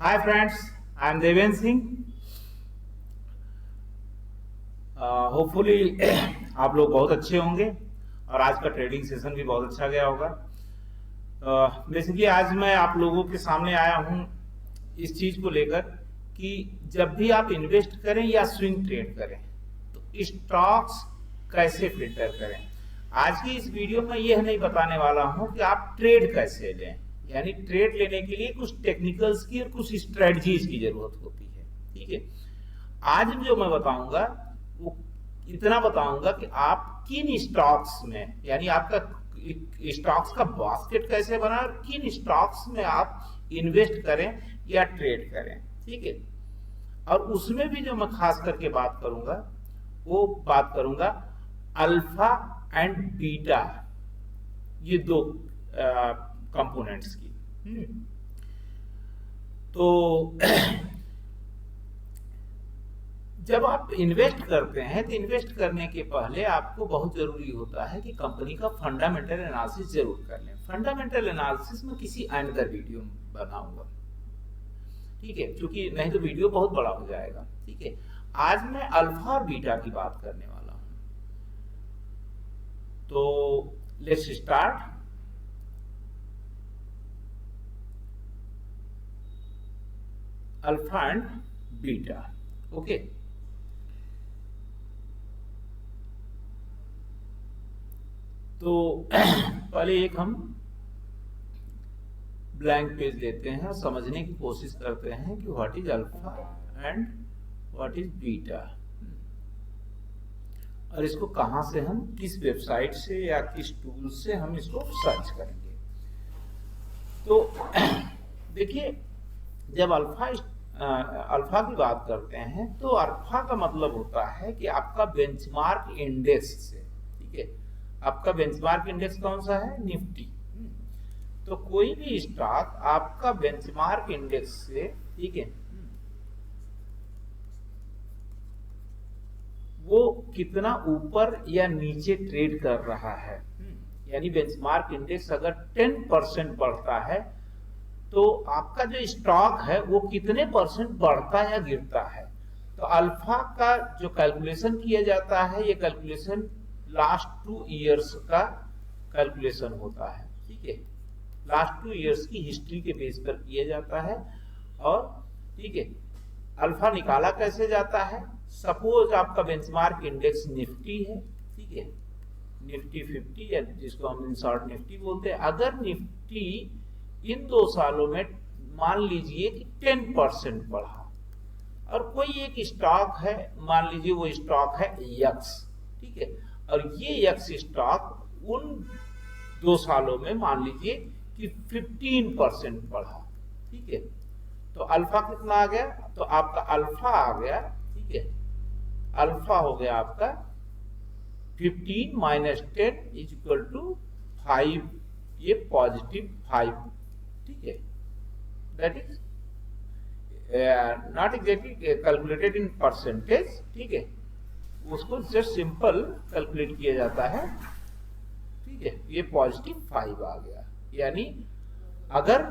Hi friends, I am Deven Singh. Hopefully आप लोग बहुत अच्छे होंगे और आज का ट्रेडिंग सेशन भी बहुत अच्छा गया होगा। बेसिकली आज मैं आप लोगों के सामने आया हूँ इस चीज को लेकर कि जब भी आप इन्वेस्ट करें या स्विंग ट्रेड करें तो स्टॉक्स कैसे फिल्टर करें। आज की इस वीडियो में यह नहीं बताने वाला हूं कि आप ट्रेड कैसे लें, यानी ट्रेड लेने के लिए कुछ टेक्निकल्स की और कुछ स्ट्रेटजीज की जरूरत होती है। ठीक है, आज जो मैं बताऊंगा वो इतना बताऊंगा कि आप किन स्टॉक्स में, यानी आपका स्टॉक्स का बास्केट कैसे बना और किन स्टॉक्स में आप इन्वेस्ट करें या ट्रेड करें। ठीक है, और उसमें भी जो मैं खास करके बात करूंगा वो बात करूंगा अल्फा एंड बीटा, ये दो कंपोनेंट्स की। तो जब आप इन्वेस्ट करते हैं तो इन्वेस्ट करने के पहले आपको बहुत जरूरी होता है कि कंपनी का फंडामेंटल एनालिसिस जरूर कर लें। फंडामेंटल एनालिसिस में किसी अनदर वीडियो बनाऊंगा, ठीक है, क्योंकि नहीं तो वीडियो बहुत बड़ा हो जाएगा। ठीक है, आज मैं अल्फा और बीटा की बात करने वाला हूं। तो let's start. Alpha and beta, okay. तो पहले एक हम ब्लैंक पेज लेते हैं और समझने की कोशिश करते हैं कि what is alpha and what is beta, और इसको कहां से हम, किस वेबसाइट से या किस टूल से हम इसको सर्च करेंगे। तो देखिए, जब अल्फा की बात करते हैं तो अल्फा का मतलब होता है कि आपका बेंचमार्क इंडेक्स से, ठीक है, आपका बेंचमार्क इंडेक्स कौन सा है, निफ्टी। तो कोई भी स्टॉक आपका बेंचमार्क इंडेक्स से, ठीक है, वो कितना ऊपर या नीचे ट्रेड कर रहा है, यानी बेंचमार्क इंडेक्स अगर 10% बढ़ता है तो आपका जो स्टॉक है वो कितने परसेंट बढ़ता या गिरता है। तो अल्फा का जो कैलकुलेशन किया जाता है, ये कैलकुलेशन लास्ट 2 इयर्स का कैलकुलेशन होता है। ठीक है, लास्ट 2 इयर्स की हिस्ट्री के बेस पर किया जाता है। और ठीक है, अल्फा निकाला कैसे जाता है, सपोज आपका बेंचमार्क इंडेक्स निफ्टी है, ठीक है, निफ्टी 50 या जिसको हम इन शॉर्ट निफ्टी बोलते हैं। अगर निफ्टी इन 2 सालों में मान लीजिए कि 10% बढ़ा और कोई एक स्टॉक है, मान लीजिए वो स्टॉक है यक्स, ठीक है, और ये यक्स स्टॉक उन 2 सालों में मान लीजिए कि 15% बढ़ा, ठीक है, तो अल्फा कितना आ गया, तो आपका अल्फा आ गया, ठीक है, अल्फा हो गया आपका 15 माइनस 10 इज इक्वल टू 5, ये पॉजिटिव 5, ठीक है, that is not exactly calculated in percentage, ठीक है, उसको जस्ट सिंपल कैलकुलेट किया जाता है, ठीक है, ये पॉजिटिव 5 आ गया। यानी अगर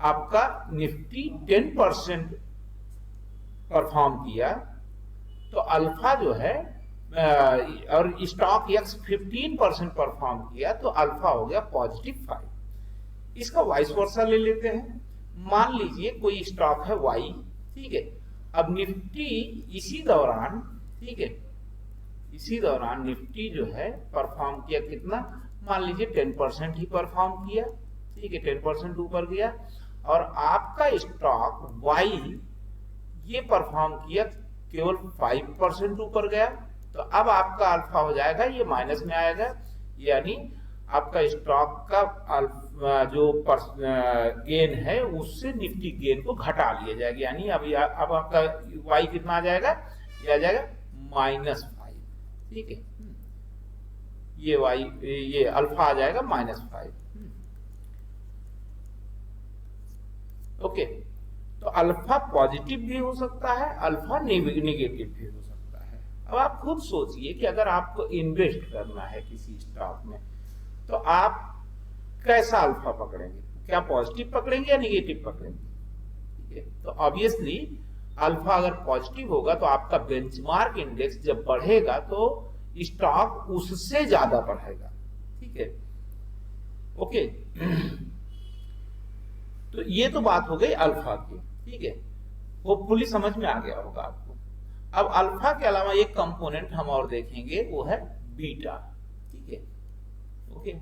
आपका निफ्टी 10% परफॉर्म किया तो अल्फा जो है और स्टॉक यक्स 15% परफॉर्म किया तो अल्फा हो गया पॉजिटिव 5। इसका वाइस वर्सा ले लेते हैं। मान लीजिए कोई स्टॉक है वाई, ठीक है, अब निफ्टी इसी दौरान, ठीक है, इसी दौरान निफ्टी जो है परफॉर्म किया कितना, मान लीजिए 10% ही परफॉर्म किया, ठीक है, 10% ऊपर गया, और आपका स्टॉक वाई ये परफॉर्म किया केवल 5% ऊपर गया, तो अब आपका अल्फा हो जाएगा, ये माइनस में आएगा, यानी आपका स्टॉक का जो गेन है उससे निफ्टी गेन को घटा लिया जाएगा, यानी अब आपका वाई कितना आ जाएगा, ये आ जाएगा -5, ठीक है, ये वाई, ये अल्फा आ जाएगा -5। ओके, तो अल्फा पॉजिटिव भी हो सकता है, अल्फा नेगेटिव भी हो सकता है। अब आप खुद सोचिए कि अगर आपको इन्वेस्ट करना है किसी स्टॉक में तो आप कैसा अल्फा पकड़ेंगे, क्या पॉजिटिव पकड़ेंगे या नेगेटिव पकड़ेंगे। ठीक है। तो ऑब्वियसली अल्फा अगर पॉजिटिव होगा तो आपका बेंचमार्क इंडेक्स जब बढ़ेगा तो स्टॉक उससे ज्यादा बढ़ेगा, ठीक है, ओके। तो ये तो बात हो गई अल्फा की, ठीक है, होपफुली समझ में आ गया होगा आपको। अब अल्फा के अलावा एक कंपोनेंट हम और देखेंगे, वो है बीटा, ठीक है, ओके।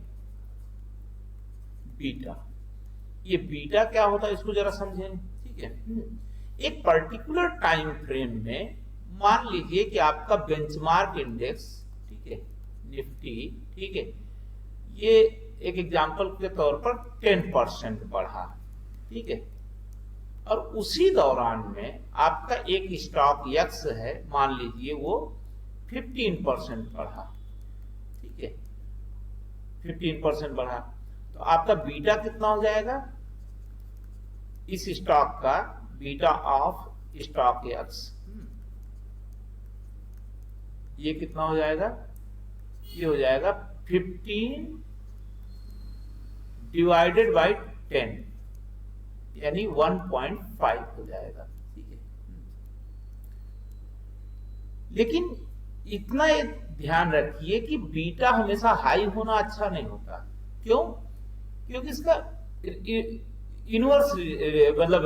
बीटा, ये बीटा क्या होता है इसको जरा समझें, ठीक है। एक पर्टिकुलर टाइम फ्रेम में मान लीजिए कि आपका बेंचमार्क इंडेक्स, ठीक है, निफ्टी, ठीक है, ये एक एग्जांपल के तौर पर 10% बढ़ा, ठीक है, और उसी दौरान में आपका एक स्टॉक यक्स है, मान लीजिए वो 15% बढ़ा, ठीक है, 15% बढ़ा, तो आपका बीटा कितना हो जाएगा, इस स्टॉक का बीटा ऑफ स्टॉक एक्स, ये कितना हो जाएगा, ये हो जाएगा 15 डिवाइडेड बाई 10, यानी 1.5 हो जाएगा, ठीक है। लेकिन इतना एक ध्यान रखिए कि बीटा हमेशा हाई होना अच्छा नहीं होता। क्यों? क्योंकि इसका इनवर्स मतलब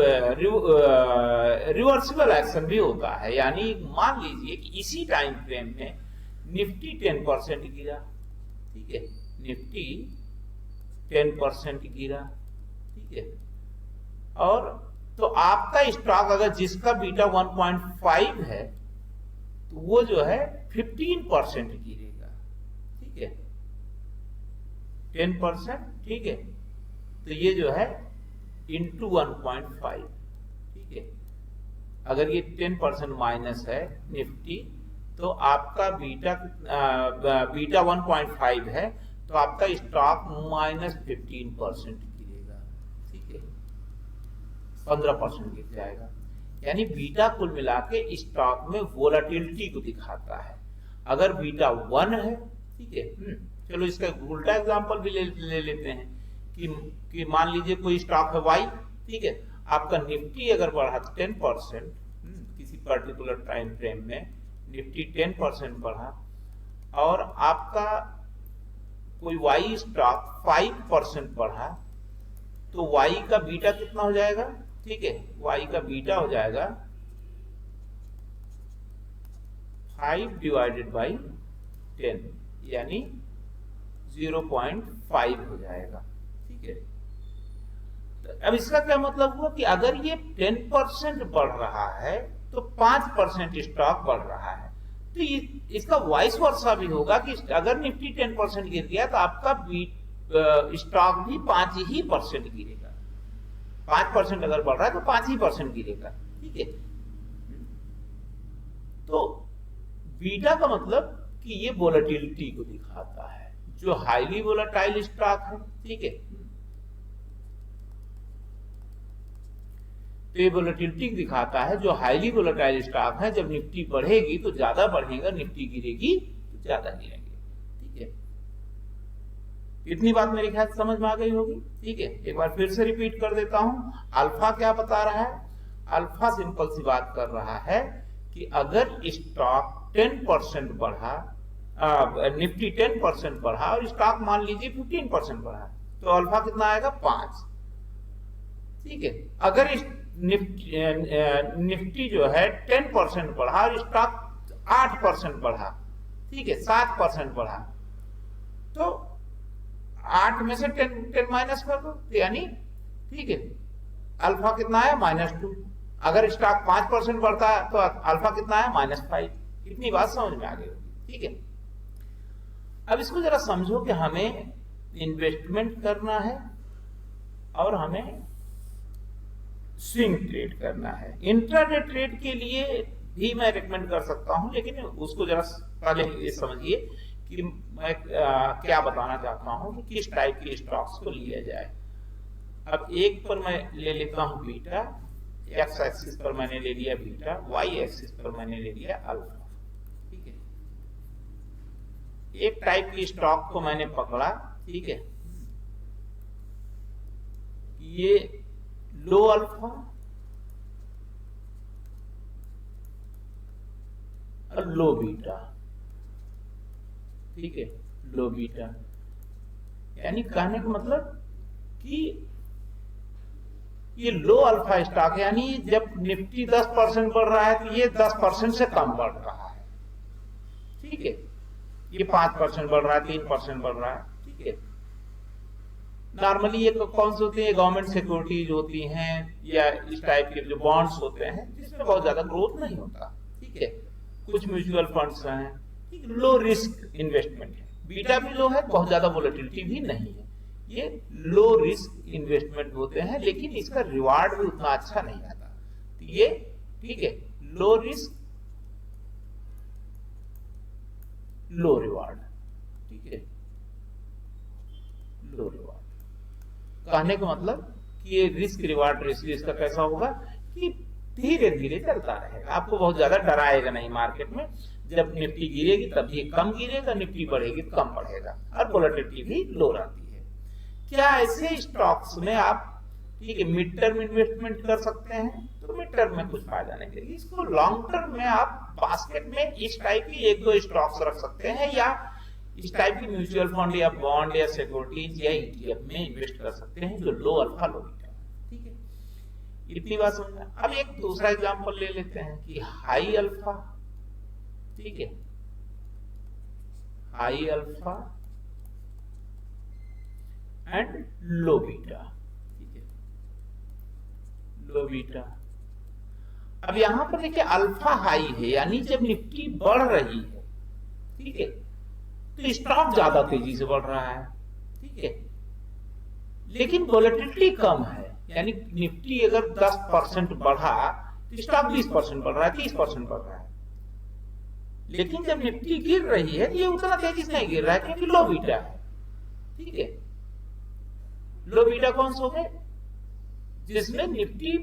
रिवर्सिबल एक्शन भी होता है। यानी मान लीजिए कि इसी टाइम फ्रेम में निफ्टी 10% गिरा, ठीक है, निफ्टी 10% गिरा, ठीक है, और तो आपका स्टॉक अगर जिसका बीटा 1.5 है तो वो जो है 15% गिरेगा, ठीक है, 10%, ठीक है, तो ये जो है इंटू 1.5, ठीक है। अगर ये 10% माइनस है निफ्टी, तो आपका बीटा 1.5 है, तो आपका स्टॉक माइनस 15% गिरेगा, ठीक है, 15% गिर जाएगा। यानी बीटा कुल मिला के स्टॉक में वोलाटिलिटी को दिखाता है। अगर बीटा 1 है, ठीक है, चलो इसका उल्टा एग्जांपल भी ले लेते हैं कि मान लीजिए कोई स्टॉक है वाई, ठीक है, आपका निफ्टी अगर बढ़ा 10%, किसी पर्टिकुलर टाइम फ्रेम में निफ्टी 10% बढ़ा, और आपका कोई वाई स्टॉक 5% बढ़ा, तो वाई का बीटा कितना हो जाएगा, ठीक है, वाई का बीटा हो जाएगा 5 डिवाइडेड बाई 10, यानी 0.5 हो जाएगा, ठीक है। तो अब इसका क्या मतलब हुआ कि अगर ये 10% बढ़ रहा है तो 5% स्टॉक बढ़ रहा है, तो इसका वाइस वर्सा भी होगा कि अगर निफ्टी 10% गिर गया तो आपका स्टॉक भी 5% गिरेगा। 5% अगर बढ़ रहा है तो 5% गिरेगा, ठीक है। तो बीटा का मतलब कि ये वोलेटिलिटी को दिखाता है, जो हाईली वोलेटाइल स्टॉक है, ठीक है, तो ये वोलेटिलिटी दिखाता है। जो हाईली वोलेटाइल स्टॉक है, जब निफ्टी बढ़ेगी तो ज्यादा बढ़ेगा, निफ्टी गिरेगी तो ज्यादा गिरेंगे, ठीक है। इतनी बात मेरे ख्याल समझ में आ गई होगी, ठीक है। एक बार फिर से रिपीट कर देता हूं। अल्फा क्या बता रहा है? अल्फा सिंपल सी बात कर रहा है कि अगर स्टॉक 10% बढ़ा, निफ्टी 10% बढ़ा और स्टॉक मान लीजिए 15% बढ़ा, तो अल्फा कितना आएगा? 5, ठीक है। अगर निफ्टी जो है 10% बढ़ा और स्टॉक 8% बढ़ा, ठीक है, 7% बढ़ा, तो 8 में से 10 माइनस कर दो, यानी ठीक है, अल्फा कितना है? -2। अगर स्टॉक 5% बढ़ता है तो अल्फा कितना है? -5। इतनी बात समझ में आ गई होगी, ठीक है। अब इसको जरा समझो कि हमें इन्वेस्टमेंट करना है और हमें स्विंग ट्रेड करना है। इंट्राडे ट्रेड के लिए भी मैं रिकमेंड कर सकता हूं, लेकिन उसको जरा पहले ये समझिए कि मैं क्या बताना चाहता हूं कि किस टाइप के स्टॉक्स को लिया जाए। अब एक पर मैं ले लेता हूं बीटा, एक्स एक्सिस पर मैंने ले लिया बीटा, वाई एक्सिस पर मैंने ले लिया अल्फा, ठीक है। एक टाइप की स्टॉक को मैंने पकड़ा, ठीक है, ये लो अल्फा और लो बीटा, ठीक है, लो बीटा। यानी कहने का मतलब कि ये लो अल्फा स्टॉक है, यानी जब निफ्टी 10% बढ़ रहा है तो ये 10% से कम बढ़ रहा है, ठीक है। ये 5% बढ़ रहा है, 3% बढ़ रहा है, ठीक है। नॉर्मली ये कौन से होते हैं, गवर्नमेंट सिक्योरिटीज होती हैं या इस टाइप के जो बॉन्ड्स होते हैं जिसमें बहुत ज्यादा ग्रोथ नहीं होता, ठीक है। कुछ म्यूचुअल फंड्स हैं, लो रिस्क इन्वेस्टमेंट है, बीटा भी लो है, बहुत ज्यादा वोलेटिलिटी भी नहीं है, ये लो रिस्क इन्वेस्टमेंट होते हैं, लेकिन इसका रिवार्ड भी उतना अच्छा नहीं आता, तो ये ठीक है, लो रिस्क लो रिवार्ड, ठीक है, लो रिवार्ड। कहने का मतलब कि ये रिस्क रिवार्ड रेशियो इसका कैसा होगा कि धीरे धीरे चलता रहेगा, आपको बहुत ज्यादा डराएगा नहीं मार्केट में। जब निफ्टी गिरेगी तब भी कम गिरेगा, निफ्टी बढ़ेगी तो कम बढ़ेगा, और वोलेटिलिटी भी लो रहती है। क्या ऐसे स्टॉक्स में आप ठीक है मिड टर्म इन्वेस्टमेंट कर सकते हैं? तो मिड टर्म में कुछ फायदा नहीं देगी, इसको लॉन्ग टर्म में आप बास्केट में इस टाइप की एक दो स्टॉक्स रख सकते हैं, या इस टाइप की म्यूचुअल फंड या बॉन्ड या सिक्योरिटीज या ईटीएफ में इन्वेस्ट कर सकते हैं जो लो अल्फा लो बीटा, ठीक है। इतनी बात समझना। अब एक दूसरा एग्जांपल ले लेते हैं कि हाई अल्फा, ठीक है, high alpha and low beta, ठीक है, लो बीटा। अब यहां पर देखिए अल्फा हाई है, यानी जब निफ्टी बढ़ रही है, ठीक है, तो स्टॉक ज्यादा तेजी से बढ़ रहा है, ठीक है, लेकिन वोलेटिलिटी कम है, यानी निफ्टी अगर 10% बढ़ा तो स्टॉक 20% बढ़ रहा है, 30% बढ़ रहा है। लेकिन जब निफ्टी गिर रही है तो ये उतना तेजी से नहीं गिर रहा है क्योंकि लो बीटा है, ठीक है। लो बीटा कौन सा है? जिसमें निफ्टी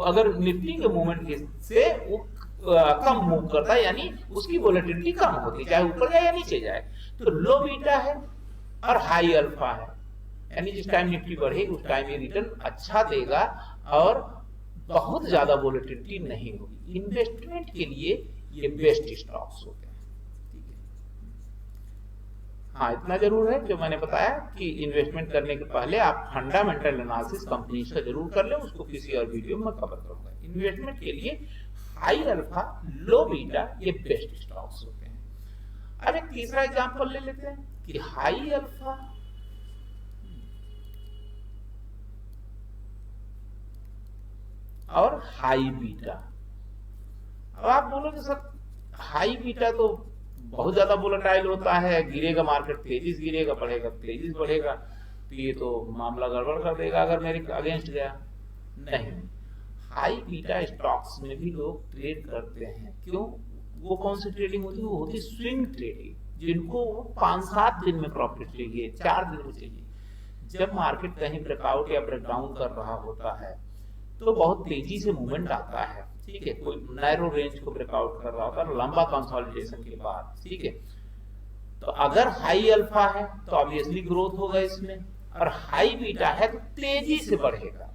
अगर निफ्टी के मूवमेंट से वो कम मूव करता है, यानी उसकी वोलेटिलिटी कम होती है, चाहे ऊपर जाए या नीचे जाए, तो लो बीटा है। और हाई अल्फा है, यानी जिस टाइम निफ्टी बढ़ेगी उस टाइम ये रिटर्न अच्छा देगा और बहुत ज्यादा वोलेटिलिटी नहीं होगी। इन्वेस्टमेंट के लिए ये बेस्ट स्टॉक्स होते हैं, ठीक है। हाँ, इतना जरूर है जो मैंने बताया कि इन्वेस्टमेंट करने के पहले आप फंडामेंटल एनालिसिस कंपनीज का जरूर कर लें, उसको किसी और वीडियो में कवर करूंगा। इन्वेस्टमेंट के लिए हाई अल्फा लो बीटा ये बेस्ट स्टॉक्स होते हैं। अब एक तीसरा एग्जांपल ले लेते हैं कि हाई अल्फा और हाई बीटा। अब आप बोलोगे सर हाई बीटा तो बहुत ज्यादा वोलेटाइल होता है, गिरेगा मार्केट तेजी से गिरेगा, बढ़ेगा तेजी से बढ़ेगा, तो ये तो मामला गड़बड़ कर देगा अगर मेरे अगेंस्ट गया। नहीं, हाई बीटा स्टॉक्स में भी लोग ट्रेड करते हैं। क्यों? वो कौन सी ट्रेडिंग होती है? वो होती है स्विंग ट्रेडिंग, जिनको 5-7 दिन में प्रॉफिट चाहिए, 4 दिन में चाहिए। जब मार्केट कहीं ब्रेकआउट या ब्रेकडाउन कर रहा होता है तो बहुत तेजी से मूवमेंट आता है, ठीक है। कोई नैरो रेंज को ब्रेकआउट कर रहा होता है लंबा कंसोलिडेशन के बाद, ठीक है। तो अगर हाई अल्फा है तो ऑब्वियसली ग्रोथ होगा इसमें, और हाई बीटा है तो तेजी से बढ़ेगा,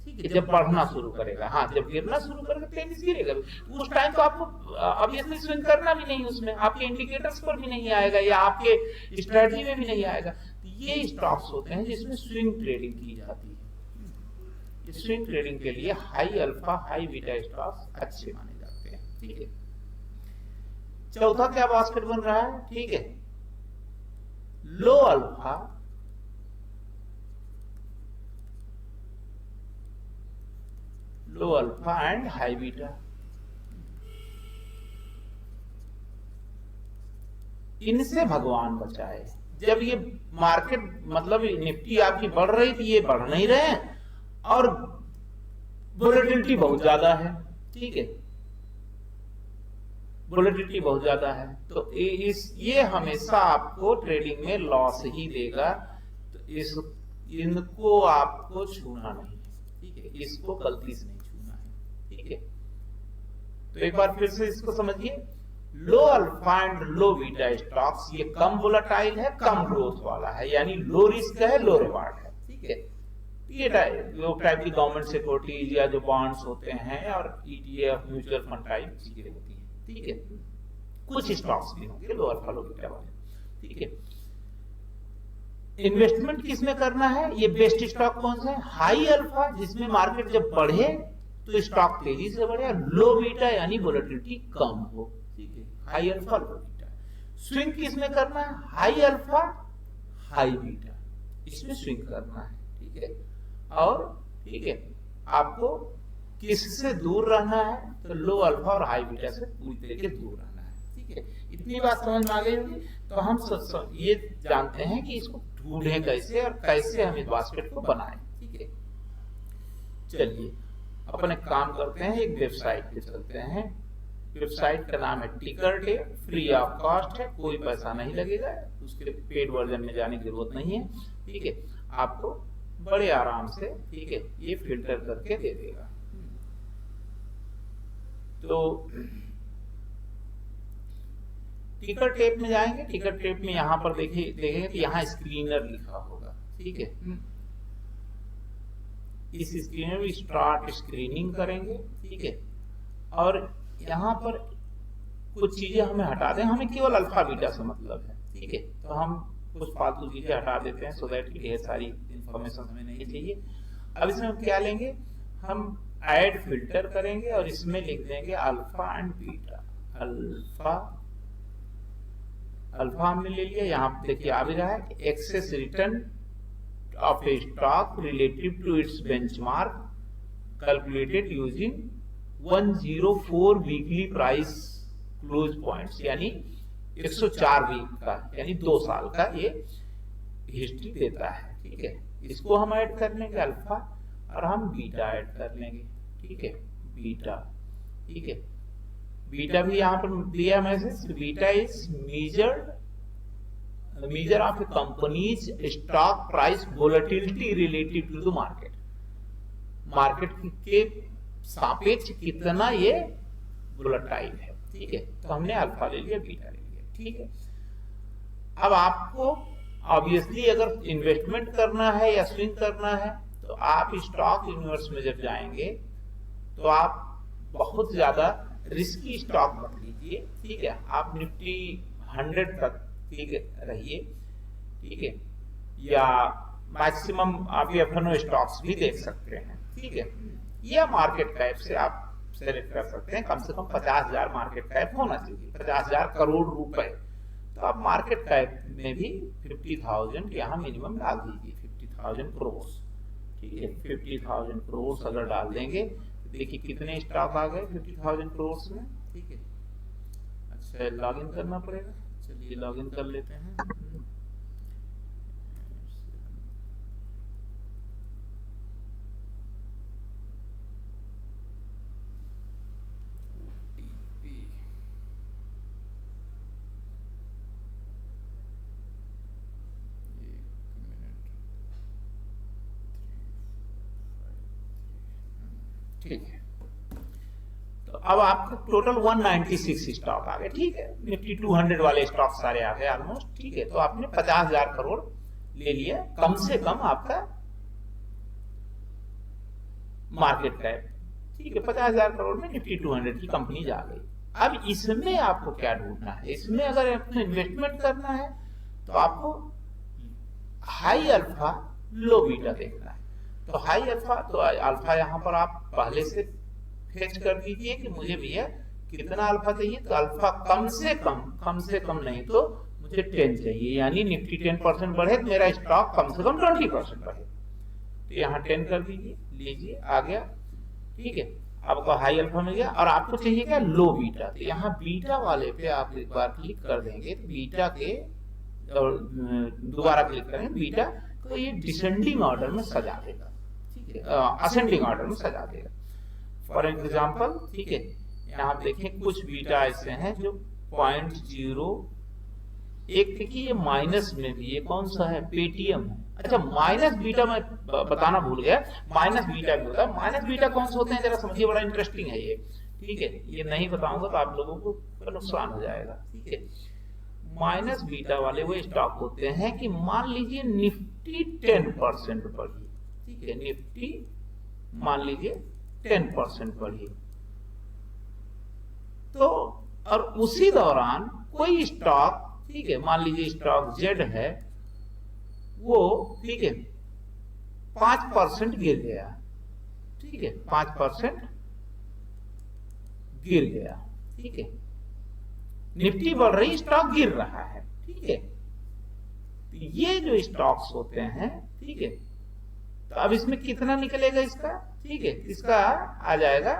ठीक है। जब बढ़ना शुरू करेगा, हाँ, जब गिरना शुरू करेगा तेजी से गिरेगा, उस टाइम तो आपको ऑब्वियसली स्विंग करना भी नहीं, उसमें आपके इंडिकेटर्स पर भी नहीं आएगा या आपके स्ट्रेटजी में भी नहीं आएगा। तो ये स्टॉक्स होते हैं जिसमें स्विंग ट्रेडिंग की जाती है। स्विंग ट्रेडिंग के लिए high alpha high beta stocks अच्छे माने जाते हैं, ठीक है। चौथा क्या बास्केट बन रहा है? ठीक है, लो अल्फा एंड हाई बीटा। इनसे भगवान बचाए। जब ये मार्केट मतलब निफ्टी आपकी बढ़ रही थी, ये बढ़ नहीं रहे हैं और वोलेटिलिटी बहुत ज्यादा है, ठीक है, वोलेटिलिटी बहुत ज्यादा है, तो ये हमेशा आपको ट्रेडिंग में लॉस ही देगा। तो इनको आपको छूना नहीं है, ठीक है, इसको गलती से नहीं छूना है, ठीक है। तो एक बार फिर से इसको समझिए, low alpha and low beta stocks ये कम वोलेटाइल है, कम ग्रोथ वाला है, यानी लो रिस्क है, लो रिवार्ड है, ठीक है। ये टाइप की गवर्नमेंट सिक्योरिटीज या जो बॉन्ड्स होते हैं और ईटीएफ म्यूचुअल फंड टाइप चीजें होती हैं, ठीक है, कुछ स्टॉक्स भी होंगे लो अल्फा लो बीटा वाले, ठीक है। इन्वेस्टमेंट किसमें करना है, ये बेस्ट स्टॉक कौन सा है, हाई अल्फा, जिसमें मार्केट जब बढ़े तो स्टॉक तेजी से बढ़े, लो बीटा यानी वोलेटिलिटी कम हो, ठीक है, high alpha low beta. Swing किसमें करना है, हाई अल्फा हाई बीटा, इसमें स्विंग करना है, ठीक है। और ठीक है, आपको किससे दूर रहना है, तो लो अल्फा और हाई बीटा से पूरी तरीके से दूर रहना है, ठीक है। इतनी बात समझ में आ गई होगी। तो हम ये जानते हैं कि इसको ढूंढे कैसे और कैसे हम इस बास्केट को बनाएं, ठीक है। चलिए अपन एक काम करते हैं, एक वेबसाइट पे चलते हैं। वेबसाइट का नाम है टिकरटेप, फ्री ऑफ कॉस्ट है, कोई पैसा नहीं लगेगा, उसके पेड वर्जन में जाने की जरूरत नहीं है, ठीक है। आपको बड़े आराम से, ठीक है, ये फिल्टर करके दे देगा। तो टिकरटेप में जाएंगे, टिकरटेप में यहाँ पर देखिए देखेंगे कि यहाँ स्क्रीनर लिखा होगा, ठीक है। इस स्क्रीनर में स्टार्ट स्क्रीनिंग करेंगे, ठीक है। और यहाँ पर कुछ चीजें हमें हटा दें, हमें केवल अल्फा बीटा से मतलब है, ठीक है। तो हम कुछ फालतू चीजें हटा देते हैं, सो दैट ढेर सारी इंफॉर्मेशन हमें नहीं चाहिए। अब इसमें हम क्या लेंगे, हम ऐड फिल्टर करेंगे और इसमें लिख देंगे अल्फा एंड बीटा। अल्फा हमने ले लिया, यहाँ देखिए आ भी रहा है, excess return of a stock relative to its benchmark calculated using 104 weekly price close points, यानी 104 वीक का यानी 2 साल का ये हिस्ट्री देता है, ठीक है। इसको हम ऐड कर लेंगे अल्फा और हम बीटा ऐड कर लेंगे, ठीक है, बीटा, ठीक है। बीटा भी यहाँ पर दिया message, beta is measure of a company's stock price volatility relative to the market, market के सापेक्ष कितना ये वोलेटाइल है, ठीक है। तो हमने अल्फा ले लिया, बीटा ले लिया, ठीक है। अब आपको ऑब्वियसली अगर इन्वेस्टमेंट करना है या स्विंग करना है तो आप स्टॉक यूनिवर्स में जब जाएंगे तो आप बहुत ज्यादा रिस्की स्टॉक मत लीजिए, ठीक है। आप निफ्टी 100 तक, ठीक है, रहिए, ठीक है, या मैक्सिमम आप F&O स्टॉक्स भी देख सकते हैं, ठीक है। या मार्केट कैप से आप सेलेक्ट कर सकते हैं, कम से कम 50,000 मार्केट कैप होना चाहिए, 50,000 करोड़ रुपए। तो आप मार्केट कैप में भी 50,000 यहाँ मिनिमम डाल दीजिए, 50,000 करोड़, ठीक है। 50,000 करोड़ अगर डाल देंगे तो देखिए कितने स्टॉक आ गए 50,000 करोड़ में, ठीक है। अच्छा, लॉगिन करना पड़ेगा, चलिए लॉगिन कर लेते हैं। ठीक है, तो अब आपको टोटल 196 स्टॉक आ गए, ठीक है। निफ्टी 200 वाले स्टॉक सारे आ गए ऑलमोस्ट, ठीक है। तो आपने 50,000 करोड़ ले लिया, कम से कम आपका मार्केट कैप, ठीक है। 50,000 करोड़ में निफ्टी 200 की कंपनी जा गई। अब इसमें आपको क्या ढूंढना है, इसमें अगर आपको इन्वेस्टमेंट करना है तो आपको हाई अल्फा लो बीटा देखना है। तो हाई अल्फा, तो अल्फा यहाँ पर आप पहले से फेच कर दीजिए कि मुझे भैया कितना अल्फा चाहिए, तो अल्फा कम से कम नहीं तो मुझे 10 चाहिए, यानी निफ्टी 10% बढ़े तो मेरा स्टॉक कम से कम 20% बढ़े। तो यहाँ 10 कर दीजिए, लीजिए आ गया, ठीक है। आपको हाई अल्फा मिल गया और आपको चाहिए क्या, लो बीटा। तो यहाँ बीटा वाले पे आप एक बार क्लिक कर देंगे तो बीटा के दोबारा क्लिक करेंगे बीटा, तो ये डिसेंडिंग ऑर्डर में सजा देगा, ठीक है, असेंडिंग ऑर्डर में सजा देगा। फॉर एग्जाम्पल, ठीक है, यहाँ आप देखें कुछ बीटा ऐसे हैं जो 0.0, एक देखिए ये माइनस में भी, ये कौन सा है, पेटीएम है। अच्छा, माइनस बीटा मैं बताना भूल गया, माइनस बीटा भी होता है। माइनस बीटा कौन से होते हैं जरा समझिए, बड़ा इंटरेस्टिंग है ये, ठीक है। ये नहीं बताऊंगा तो आप लोगों को नुकसान हो जाएगा, ठीक है। माइनस बीटा वाले वो स्टॉक होते हैं कि मान लीजिए निफ्टी 10% बढ़ी, ठीक है, निफ्टी मान लीजिए 10% बढ़ी, तो और उसी दौरान कोई स्टॉक, ठीक है, मान लीजिए स्टॉक जेड है, वो ठीक है 5% गिर गया, ठीक है 5% गिर गया, ठीक है, निफ्टी बढ़ रही, स्टॉक गिर रहा है, ठीक है। तो ये जो स्टॉक्स होते हैं, ठीक है, तो अब इसमें कितना निकलेगा इसका, ठीक है, इसका आ जाएगा,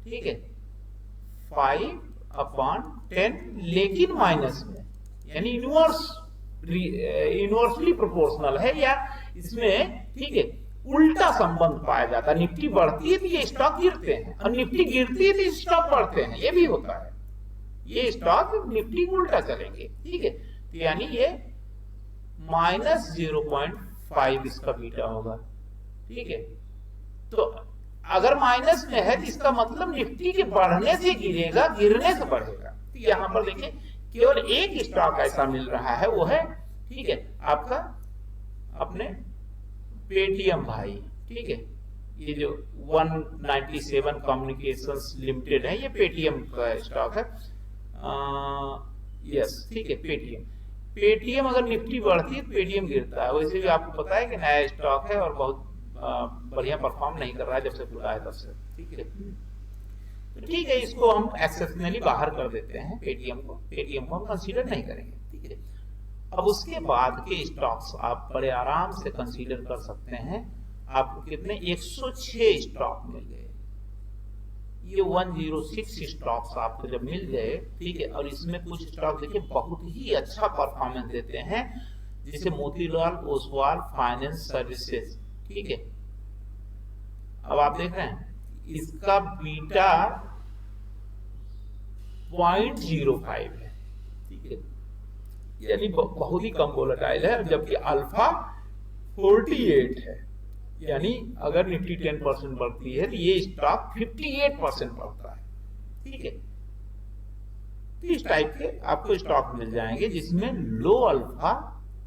ठीक है 5/10, लेकिन माइनस में, यानी इनवर्सली प्रोपोर्शनल है, या इसमें ठीक है उल्टा संबंध पाया जाता है। निफ्टी बढ़ती है तो ये स्टॉक गिरते हैं, और निफ्टी गिरती है तो स्टॉक बढ़ते हैं, ये भी होता है। ये स्टॉक निफ्टी उल्टा चलेंगे, ठीक है। तो यानी ये -0.5 इसका बीटा होगा, ठीक है। तो अगर माइनस में है तो इसका मतलब निफ्टी के बढ़ने से गिरेगा, गिरने से बढ़ेगा। तो यहां पर देखिए केवल एक स्टॉक ऐसा मिल रहा है, वो है ठीक है आपका अपने पेटीएम भाई, ठीक है। ये जो 197 कम्युनिकेशंस लिमिटेड है, ये पेटीएम का स्टॉक है। यस, ठीक है, पेटीएम अगर निफ्टी बढ़ती है तो पेटीएम गिरता है। वैसे भी आपको पता है कि नया स्टॉक है और बहुत बढ़िया परफॉर्म नहीं कर रहा है जब से खुला है तब से, ठीक है। तो ठीक है, इसको हम एक्सेप्शनली बाहर कर देते हैं, पेटीएम को हम कंसीडर नहीं करेंगे, ठीक है। अब उसके बाद के स्टॉक्स आप बड़े आराम से कंसीडर कर सकते हैं। आपको कितने 106 स्टॉक मिल गए। ये 106 स्टॉक्स आपको जब मिल गए, ठीक है, और इसमें कुछ स्टॉक देखिए बहुत ही अच्छा परफॉर्मेंस देते हैं, जैसे मोतीलाल ओसवाल फाइनेंस सर्विसेज, ठीक है। अब आप देख रहे हैं इसका बीटा 0.05 है, ठीक है, यानी बहुत ही कम वोलेटाइल है, जबकि अल्फा 48 है। यानी अगर निफ्टी 10% बढ़ती है तो ये स्टॉक 58% बढ़ता है, ठीक है। तो इस टाइप के आपको स्टॉक मिल जाएंगे जिसमें लो अल्फा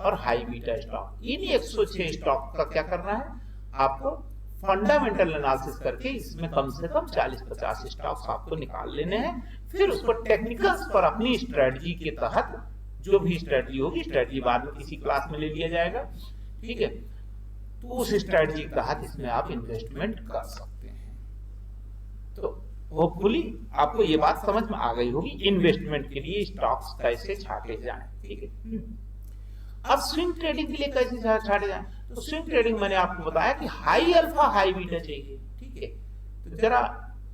और हाई बीटा स्टॉक। इन 106 स्टॉक का क्या करना है, आपको फंडामेंटल एनालिसिस करके इसमें कम से कम 40-50 स्टॉक्स आपको निकाल लेने हैं। फिर उसको टेक्निकल्स पर अपनी स्ट्रेटजी के तहत, जो भी स्ट्रेटजी होगी, स्ट्रेटजी बाद में किसी क्लास में ले लिया जाएगा, ठीक है, तो उस स्ट्रेटजी के तहत इसमें आप इन्वेस्टमेंट कर सकते हैं। तो होपफुली आपको ये बात समझ में आ गई होगी इन्वेस्टमेंट के लिए स्टॉक्स कैसे छाटे जाएं, ठीक है। अब स्विंग ट्रेडिंग के लिए कैसे छाटे जाएं, तो स्विंग ट्रेडिंग मैंने आपको बताया कि हाई अल्फा हाई बीटा चाहिए, ठीक है। तो जरा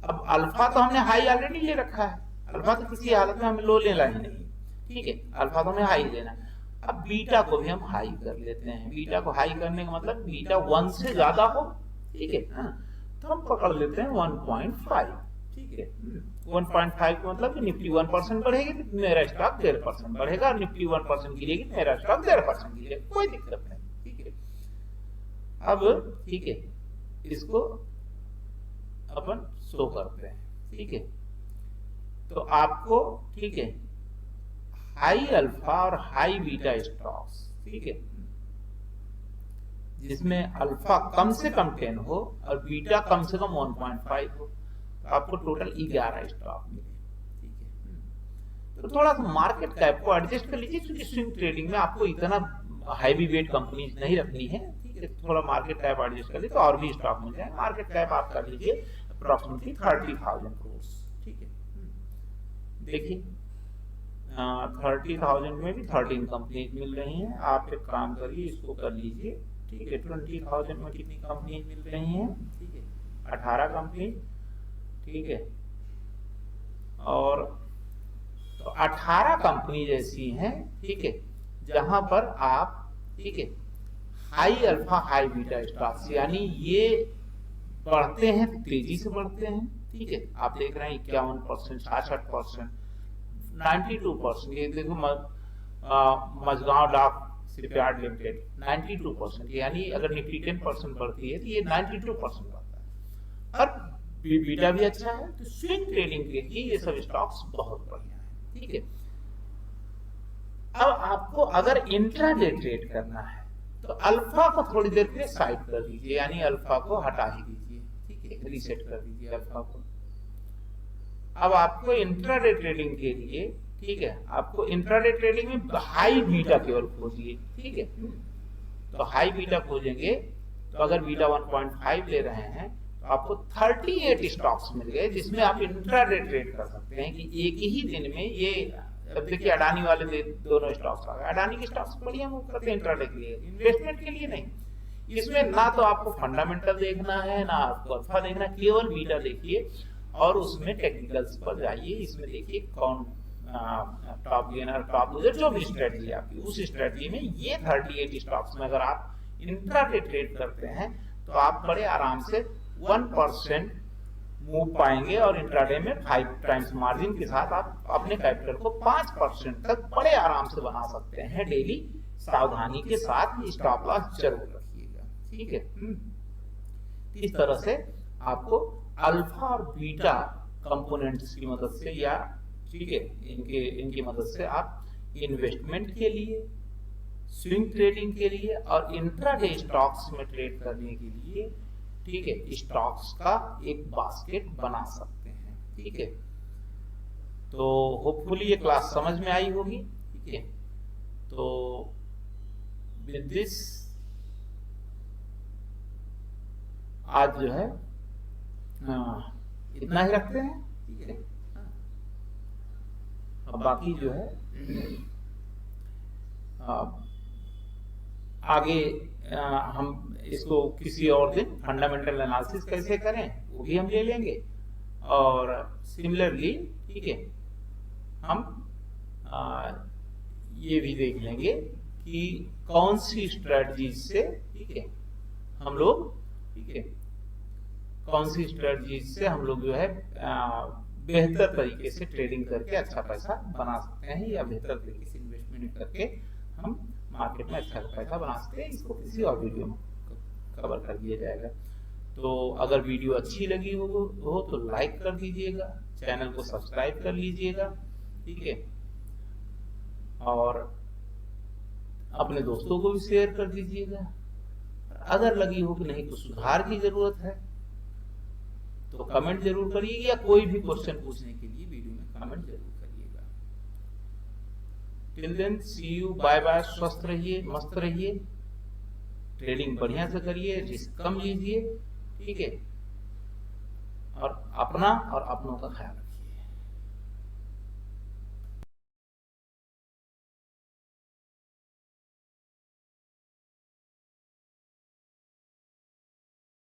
अब अल्फा तो हमने हाई ऑलरेडी ले रखा है, अल्फा तो किसी हालत में हमें लो लेना ही नहीं, ठीक है, अल्फा तो हमें हाई लेना है। अब बीटा को भी हम हाई कर लेते हैं। बीटा को हाई करने का मतलब बीटा 1 से ज्यादा हो, ठीक है, तो हम पकड़ लेते हैं 1.5, ठीक है। 1.5 का मतलब कि निफ्टी 1% बढ़ेगी तो मेरा स्टॉक 1.5% बढ़ेगा, और निफ्टी 1% गिरेगी तो मेरा स्टॉक 1.5% गिरेगा, कोई दिक्कत नहीं, ठीक है। अब ठीक है, इसको अपन शो करते हैं, ठीक है। तो आपको ठीक है हाई अल्फा और हाई बीटा स्टॉक्स, ठीक है, जिसमें अल्फा कम से कम 10 हो और बीटा कम से कम 1.5 हो, तो आपको टोटल 11 स्टॉक मिले, ठीक है। तो थोड़ा सा मार्केट कैप को एडजस्ट कर लीजिए, क्योंकि स्विंग ट्रेडिंग में आपको इतना हैवी वेट कंपनीज नहीं रखनी है, ठीक है। थोड़ा मार्केट कैप एडजस्ट कर लीजिए तो और भी स्टॉक मिल जाए। मार्केट कैप आप कर लीजिए अप्रोक्सीमेटली 30,000 करोड़, ठीक है। देखिए 30,000 में भी 13 कंपनीज मिल रही हैं। आप एक काम करिए, इसको कर लीजिए, ठीक है। 20,000 में कितनी कंपनीज मिल रही हैं, ठीक है, 18 कंपनी, ठीक है। और तो 18 कंपनी ऐसी हैं, ठीक है, जहां पर आप, ठीक है, high alpha high beta stocks, यानी ये बढ़ते हैं तेजी से बढ़ते हैं, ठीक है। आप देख रहे हैं 51%, 66%, 92%। ये देखो मझगांव डाक शिपयार्ड लिमिटेड 92%, यानी अगर निफ्टी 10% बढ़ती है तो ये 92% बढ़ता है, और बीटा भी अच्छा है। तो स्विंग ट्रेडिंग के लिए ये सब स्टॉक्स बहुत बढ़िया है, ठीक है। अब आपको अगर इंट्राडे ट्रेड करना है तो अल्फा को थोड़ी देर के लिए साइड कर दीजिए, यानी अल्फा को हटा ही दीजिए, ठीक है, रीसेट कर दीजिए अल्फा को। अब आपको इंट्राडे ट्रेडिंग के लिए, ठीक है, आपको इंट्राडे ट्रेडिंग में हाई बीटा केवल खोजिए, ठीक है। तो हाई बीटा खोजेंगे तो अगर बीटा 1.5 ले रहे हैं तो आपको 38 स्टॉक्स मिल गए जिसमें आप इंट्राडे ट्रेड कर सकते हैं कि एक ही दिन में ये। अब देखिए अडानी वाले दोनों स्टॉक्स आ गए, अडानी के स्टॉक्स बढ़िया मूव करते हैं इंट्राडे के लिए, इन्वेस्टमेंट के लिए नहीं। इसमें ना तो आपको फंडामेंटल देखना है ना आपको अल्फा देखना, केवल बीटा देखिए और उसमें टेक्निकल्स पर जाइए। इसमें देखिए कौन टॉप गेनर टॉप लूजर जो भी स्ट्रेटजी आपकी, उस स्ट्रेटजी में ये 38 स्टॉक्स में अगर आप इंट्राडे ट्रेड करते हैं तो आप बड़े आराम से 1% मूव पाएंगे और इंट्राडे में 5 टाइम्स मार्जिन के साथ आप अपने कैपिटल को 5% तक बड़े आराम से बना सकते हैं डेली। सावधानी के साथ स्टॉप लॉस जरूर रखिएगा, ठीक है। इस तरह से आपको अल्फा और बीटा कंपोनेंट्स की मदद से या, ठीक है, इनकी मदद से आप इन्वेस्टमेंट के लिए, स्विंग ट्रेडिंग के लिए और इंट्राडे स्टॉक्स में ट्रेड करने के लिए, ठीक है, स्टॉक्स का एक बास्केट बना सकते हैं, ठीक है। तो होपफुली ये क्लास समझ में आई होगी, ठीक है। तो विद दिस आज जो है इतना ही रखते हैं, ठीक है। अब बाकी जो है आगे हम इसको किसी और दिन फंडामेंटल एनालिसिस कैसे करें वो भी हम ले लेंगे और सिमिलरली, ठीक है, हम ये भी देख लेंगे कि कौन सी स्ट्रेटजी से, ठीक है, हम लोग, ठीक है, कौन सी स्ट्रेटजी से हम लोग जो है बेहतर तरीके से ट्रेडिंग करके अच्छा पैसा बना सकते हैं या बेहतर तरीके से इन्वेस्टमेंट करके हम मार्केट में अच्छा पैसा बना सकते हैं। इसको किसी और वीडियो में कवर कर दिया जाएगा। तो अगर वीडियो अच्छी लगी हो तो लाइक कर दीजिएगा, चैनल को सब्सक्राइब कर लीजिएगा, ठीक है, और अपने दोस्तों को भी शेयर कर दीजिएगा। अगर लगी हो कि नहीं कुछ सुधार की जरूरत है तो कमेंट जरूर करिएगा, या कोई भी क्वेश्चन पूछने के लिए वीडियो में कमेंट जरूर करिएगा। Till then see you, bye bye, स्वस्थ रहिए, मस्त रहिए, ट्रेडिंग बढ़िया से करिए, रिस्क कम लीजिए, ठीक है, और अपना और अपनों का ख्याल रखिए।